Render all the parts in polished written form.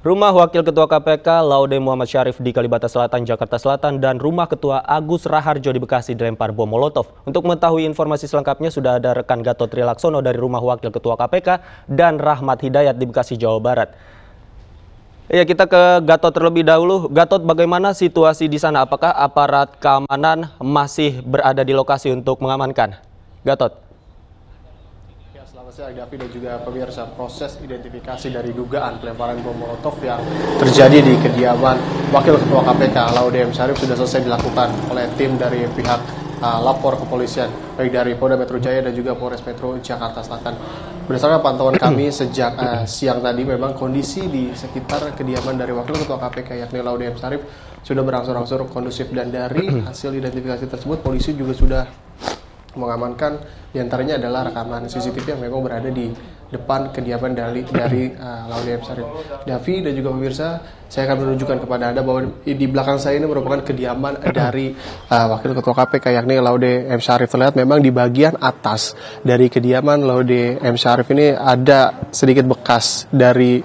Rumah Wakil Ketua KPK Laude Muhammad Syarif di Kalibata Selatan, Jakarta Selatan, dan rumah Ketua Agus Raharjo di Bekasi dilempar bom Molotov. Untuk mengetahui informasi selengkapnya sudah ada rekan Gatot Trilaksono dari rumah Wakil Ketua KPK dan Rahmat Hidayat di Bekasi, Jawa Barat. Ya, kita ke Gatot terlebih dahulu. Gatot, bagaimana situasi di sana? Apakah aparat keamanan masih berada di lokasi untuk mengamankan? Gatot. Selamat siang, Davi dan juga pemirsa. Proses identifikasi dari dugaan pelemparan bom Molotov yang terjadi di kediaman Wakil Ketua KPK Laude M. Syarif sudah selesai dilakukan oleh tim dari pihak lapor kepolisian, baik dari Polda Metro Jaya dan juga Polres Metro Jakarta Selatan. Berdasarkan pantauan kami sejak siang tadi, memang kondisi di sekitar kediaman dari Wakil Ketua KPK yakni Laude M. Syarif sudah berangsur-angsur kondusif, dan dari hasil identifikasi tersebut polisi juga sudah mengamankan diantaranya adalah rekaman CCTV yang memang berada di depan kediaman dari Laude M. Syarif. Davi dan juga pemirsa, saya akan menunjukkan kepada Anda bahwa di belakang saya ini merupakan kediaman dari Wakil Ketua KPK yakni Laude M. Syarif. Terlihat memang di bagian atas dari kediaman Laude M. Syarif ini ada sedikit bekas dari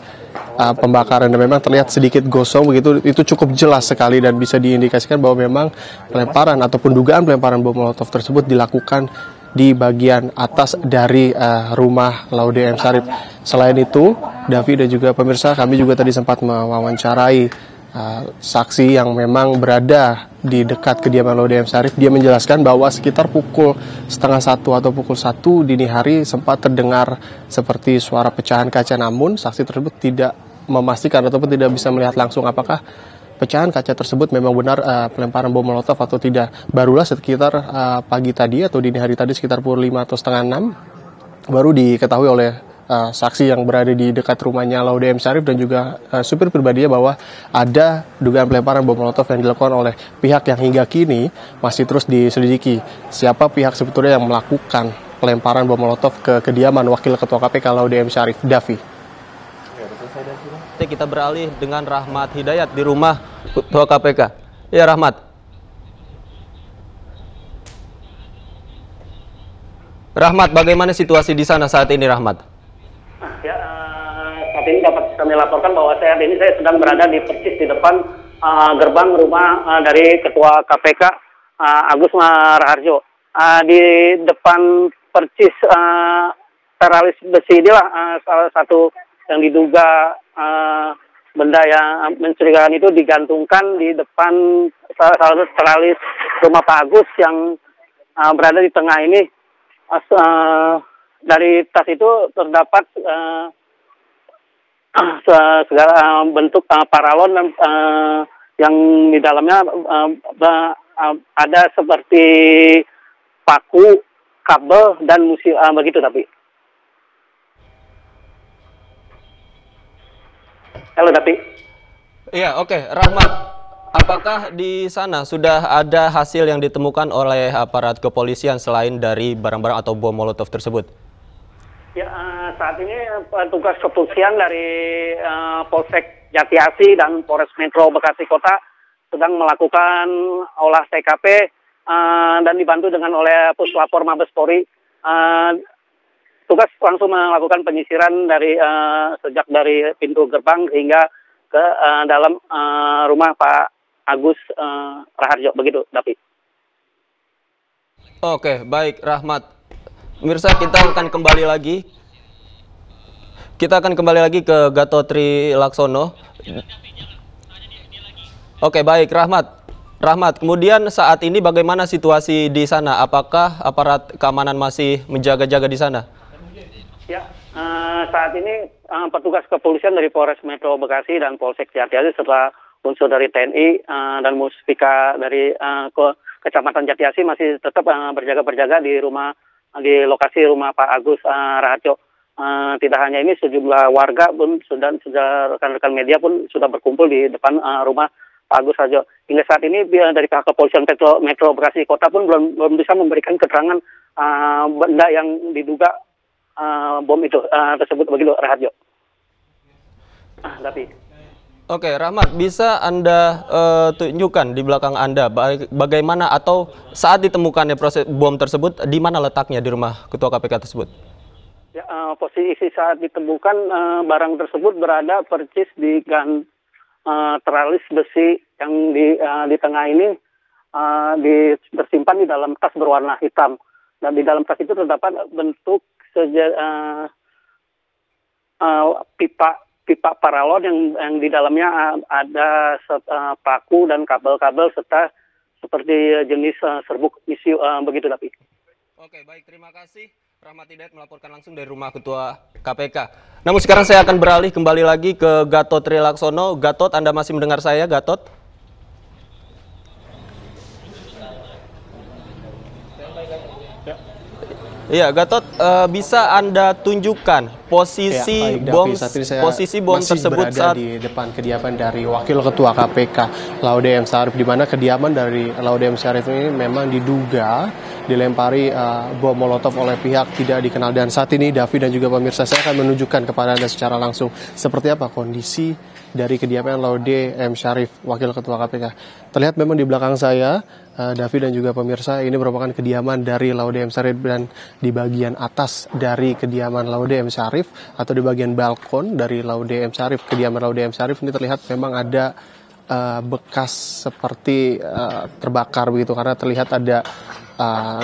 pembakaran, dan memang terlihat sedikit gosong begitu. Itu cukup jelas sekali dan bisa diindikasikan bahwa memang pelemparan ataupun dugaan pelemparan bom Molotov tersebut dilakukan di bagian atas dari rumah Laude M. Syarif. Selain itu, Davi dan juga pemirsa, kami juga tadi sempat mewawancarai saksi yang memang berada di dekat kediaman Laude M. Syarif. Dia menjelaskan bahwa sekitar pukul 12:30 atau pukul 1 dini hari sempat terdengar seperti suara pecahan kaca, namun saksi tersebut tidak memastikan ataupun tidak bisa melihat langsung apakah pecahan kaca tersebut memang benar pelemparan bom Molotov atau tidak. Barulah sekitar pagi tadi atau dini hari tadi sekitar pukul 5 atau setengah 6 baru diketahui oleh saksi yang berada di dekat rumahnya Laude M. Syarif dan juga supir pribadinya bahwa ada dugaan pelemparan bom Molotov yang dilakukan oleh pihak yang hingga kini masih terus diselidiki. Siapa pihak sebetulnya yang melakukan pelemparan bom Molotov ke kediaman Wakil Ketua KPK Laude M. Syarif. Davi. Kita beralih dengan Rahmat Hidayat di rumah Ketua KPK. Ya, Rahmat. Rahmat, bagaimana situasi di sana saat ini, Rahmat? Ya, saat ini dapat kami laporkan bahwa saat ini saya sedang berada di persis di depan gerbang rumah dari Ketua KPK Agus Raharjo. Di depan persis teralis besi inilah salah satu yang diduga benda yang mencurigakan itu digantungkan di depan salah satu teralis rumah Pak Agus yang berada di tengah ini. Dari tas itu terdapat segala bentuk paralon yang di dalamnya ada seperti paku, kabel, dan begitu. Tapi halo, Dapi. Iya, oke. Rahmat, apakah di sana sudah ada hasil yang ditemukan oleh aparat kepolisian selain dari barang-barang atau bom Molotov tersebut? Ya, saat ini petugas kepolisian dari Polsek Jatiasi dan Polres Metro Bekasi Kota sedang melakukan olah TKP dan dibantu dengan oleh Puslapor Mabes Polri. Tugas langsung melakukan penyisiran dari sejak dari pintu gerbang hingga ke dalam rumah Pak Agus Raharjo, begitu, Dapi. Oke, baik, Rahmat. Pemirsa, kita akan kembali lagi. Kita akan kembali lagi ke Gatot Trilaksono. Oke, baik, Rahmat. Rahmat, kemudian saat ini bagaimana situasi di sana? Apakah aparat keamanan masih menjaga-jaga di sana? Ya, saat ini petugas kepolisian dari Polres Metro Bekasi dan Polsek Jatiasi serta unsur dari TNI dan Muspika dari Kecamatan Jatiasi masih tetap berjaga-jaga di lokasi rumah Pak Agus Raharjo. Tidak hanya ini, sejumlah warga pun sudah rekan-rekan media pun sudah berkumpul di depan rumah Pak Agus Raharjo. Hingga saat ini dari pihak kepolisian Metro Bekasi Kota pun belum bisa memberikan keterangan benda yang diduga bom itu tersebut, begitu, Raharjo. Tapi oke, Rahmat, bisa Anda tunjukkan di belakang Anda bagaimana atau saat ditemukannya proses bom tersebut, di mana letaknya di rumah Ketua KPK tersebut? Ya, posisi saat ditemukan barang tersebut berada persis di teralis besi yang di tengah ini bersimpan di dalam tas berwarna hitam. Dan di dalam tas itu terdapat bentuk pipa paralon yang di dalamnya ada paku dan kabel-kabel serta seperti jenis serbuk isi begitu, Dapi. Oke, baik, terima kasih. Rahmat Hidayat melaporkan langsung dari rumah Ketua KPK. Namun sekarang saya akan beralih kembali lagi ke Gatot Trilaksono. Gatot, Anda masih mendengar saya, Gatot? Iya, Gatot, bisa Anda tunjukkan posisi bom tersebut saat di depan kediaman dari Wakil Ketua KPK Laude M. Syarif, di mana kediaman dari Laude M. Syarif ini memang diduga dilempari bom molotov oleh pihak tidak dikenal. Dan saat ini Davi dan juga pemirsa, saya akan menunjukkan kepada Anda secara langsung seperti apa kondisi dari kediaman Laude M. Syarif, Wakil Ketua KPK. Terlihat memang di belakang saya, Davi dan juga pemirsa, ini merupakan kediaman dari Laude M. Syarif, dan di bagian atas dari kediaman Laude M. Syarif atau di bagian balkon dari Laude M. Syarif, kediaman Laude M. Syarif ini terlihat memang ada bekas seperti terbakar begitu, karena terlihat ada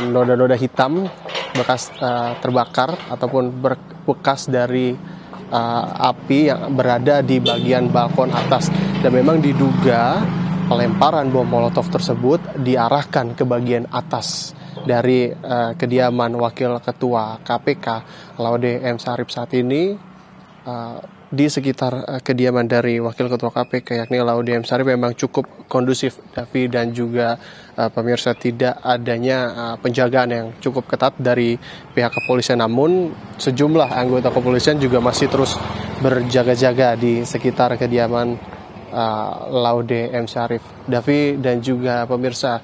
noda-noda hitam bekas terbakar ataupun bekas dari api yang berada di bagian balkon atas. Dan memang diduga pelemparan bom molotov tersebut diarahkan ke bagian atas dari kediaman Wakil Ketua KPK Laude M. Syarif. Saat ini di sekitar kediaman dari Wakil Ketua KPK yakni Laude M. Syarif memang cukup kondusif, Davi dan juga pemirsa, tidak adanya penjagaan yang cukup ketat dari pihak kepolisian. Namun sejumlah anggota kepolisian juga masih terus berjaga-jaga di sekitar kediaman Laude M. Syarif. Davi dan juga pemirsa,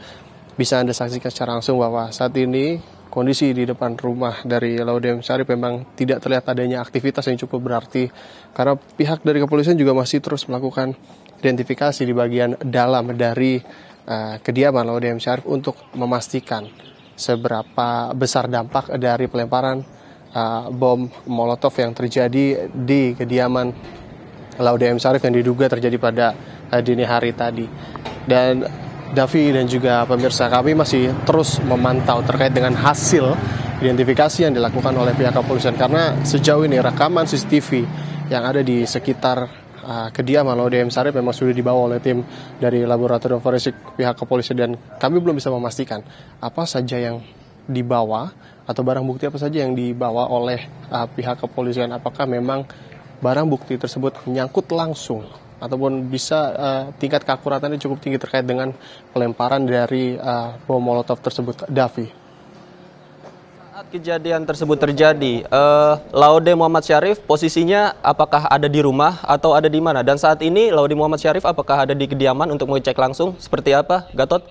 bisa Anda saksikan secara langsung bahwa saat ini kondisi di depan rumah dari Laude M. Syarif memang tidak terlihat adanya aktivitas yang cukup berarti, karena pihak dari kepolisian juga masih terus melakukan identifikasi di bagian dalam dari kediaman Laude M. Syarif untuk memastikan seberapa besar dampak dari pelemparan bom molotov yang terjadi di kediaman Laude M. Syarif yang diduga terjadi pada dini hari tadi. Dan Davi dan juga pemirsa, kami masih terus memantau terkait dengan hasil identifikasi yang dilakukan oleh pihak kepolisian, karena sejauh ini rekaman CCTV yang ada di sekitar kediaman Laude M. Syarif memang sudah dibawa oleh tim dari laboratorium forensik pihak kepolisian, dan kami belum bisa memastikan apa saja yang dibawa atau barang bukti apa saja yang dibawa oleh pihak kepolisian. Apakah memang barang bukti tersebut menyangkut langsung ataupun bisa tingkat keakuratannya cukup tinggi terkait dengan pelemparan dari bom molotov tersebut, Davi. Saat kejadian tersebut terjadi, Laude Muhammad Syarif posisinya apakah ada di rumah atau ada di mana? Dan saat ini Laude Muhammad Syarif apakah ada di kediaman untuk mengecek langsung? Seperti apa, Gatot?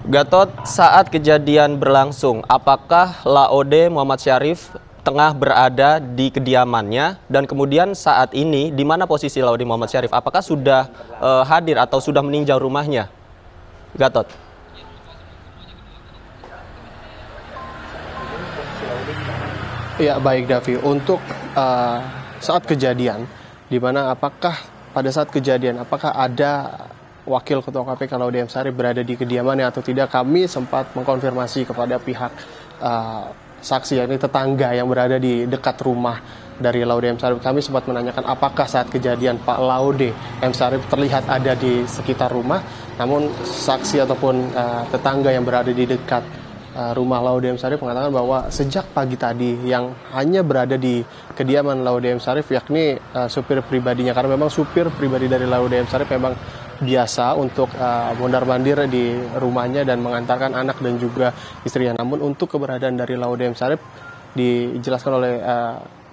Gatot, saat kejadian berlangsung, apakah Laude Muhammad Syarif tengah berada di kediamannya, dan kemudian saat ini di mana posisi Laude Muhammad Syarif? Apakah sudah hadir atau sudah meninjau rumahnya, Gatot? Ya, baik Davi, untuk saat kejadian, di mana apakah pada saat kejadian apakah ada Wakil Ketua KPK Laude M. Syarif berada di kediamannya atau tidak, kami sempat mengkonfirmasi kepada pihak saksi, yakni tetangga yang berada di dekat rumah dari Laude M. Syarif. Kami sempat menanyakan apakah saat kejadian Pak Laude M. Syarif terlihat ada di sekitar rumah. Namun saksi ataupun tetangga yang berada di dekat rumah Laude M. Syarif mengatakan bahwa sejak pagi tadi yang hanya berada di kediaman Laude M. Syarif yakni supir pribadinya, karena memang supir pribadi dari Laude M. Syarif memang biasa untuk mondar-mandir di rumahnya dan mengantarkan anak dan juga istrinya. Namun untuk keberadaan dari Laude M. Syarif dijelaskan oleh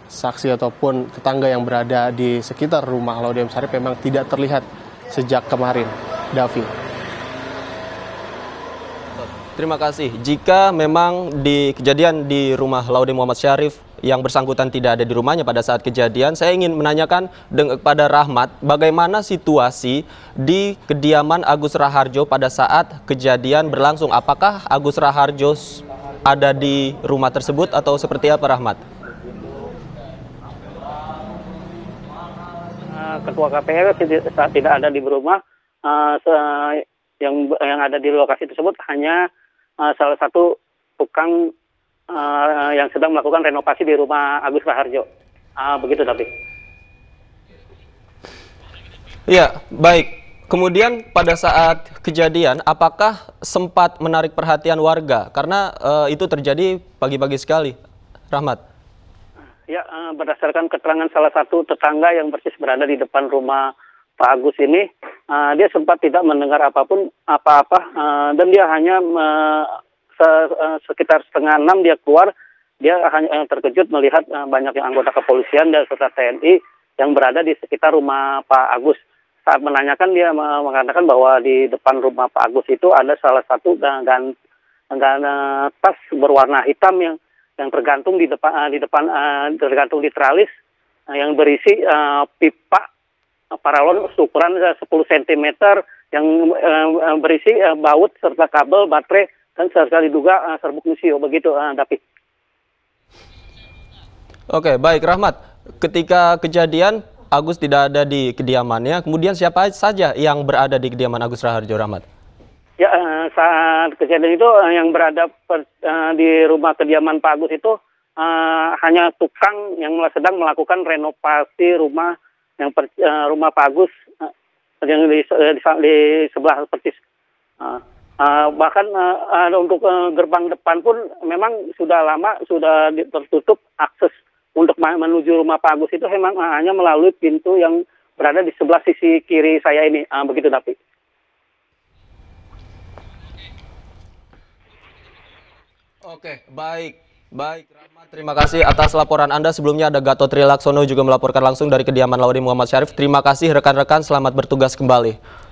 saksi ataupun tetangga yang berada di sekitar rumah Laude M. Syarif memang tidak terlihat sejak kemarin, Davi. Terima kasih. Jika memang di kejadian di rumah Laude Muhammad Syarif yang bersangkutan tidak ada di rumahnya pada saat kejadian, saya ingin menanyakan kepada Rahmat, bagaimana situasi di kediaman Agus Raharjo pada saat kejadian berlangsung? Apakah Agus Raharjo ada di rumah tersebut atau seperti apa, Rahmat? Ketua KPK saat tidak ada di rumah, yang ada di lokasi tersebut hanya salah satu tukang yang sedang melakukan renovasi di rumah Agus Raharjo. Begitu, David. Iya, baik. Kemudian pada saat kejadian, apakah sempat menarik perhatian warga? Karena itu terjadi pagi-pagi sekali, Rahmat. Ya, berdasarkan keterangan salah satu tetangga yang persis berada di depan rumah Pak Agus ini, dia sempat tidak mendengar apa-apa, dan dia hanya sekitar 5:30 dia keluar. Dia hanya terkejut melihat banyaknya anggota kepolisian dan serta TNI yang berada di sekitar rumah Pak Agus. Saat menanyakan, dia mengatakan bahwa di depan rumah Pak Agus itu ada salah satu tas berwarna hitam yang tergantung di depan tergantung di tralis yang berisi pipa paralon ukuran 10 cm yang berisi baut serta kabel, baterai, dan serta diduga serbuk musio. Begitu, David. Oke, baik, Rahmat. Ketika kejadian, Agus tidak ada di kediamannya. Kemudian siapa saja yang berada di kediaman Agus Raharjo, Rahmat? Ya, saat kejadian itu yang berada di rumah kediaman Pak Agus itu hanya tukang yang sedang melakukan renovasi rumah rumah Pak Agus yang di sebelah persis. Bahkan untuk gerbang depan pun memang sudah lama sudah tertutup akses untuk menuju rumah Pak Agus itu memang hanya melalui pintu yang berada di sebelah sisi kiri saya ini. Begitu, David. Oke, baik. Baik, Rahmat, terima kasih atas laporan Anda. Sebelumnya ada Gatot Trilaksono juga melaporkan langsung dari kediaman Laude Muhammad Syarif. Terima kasih rekan-rekan, selamat bertugas kembali.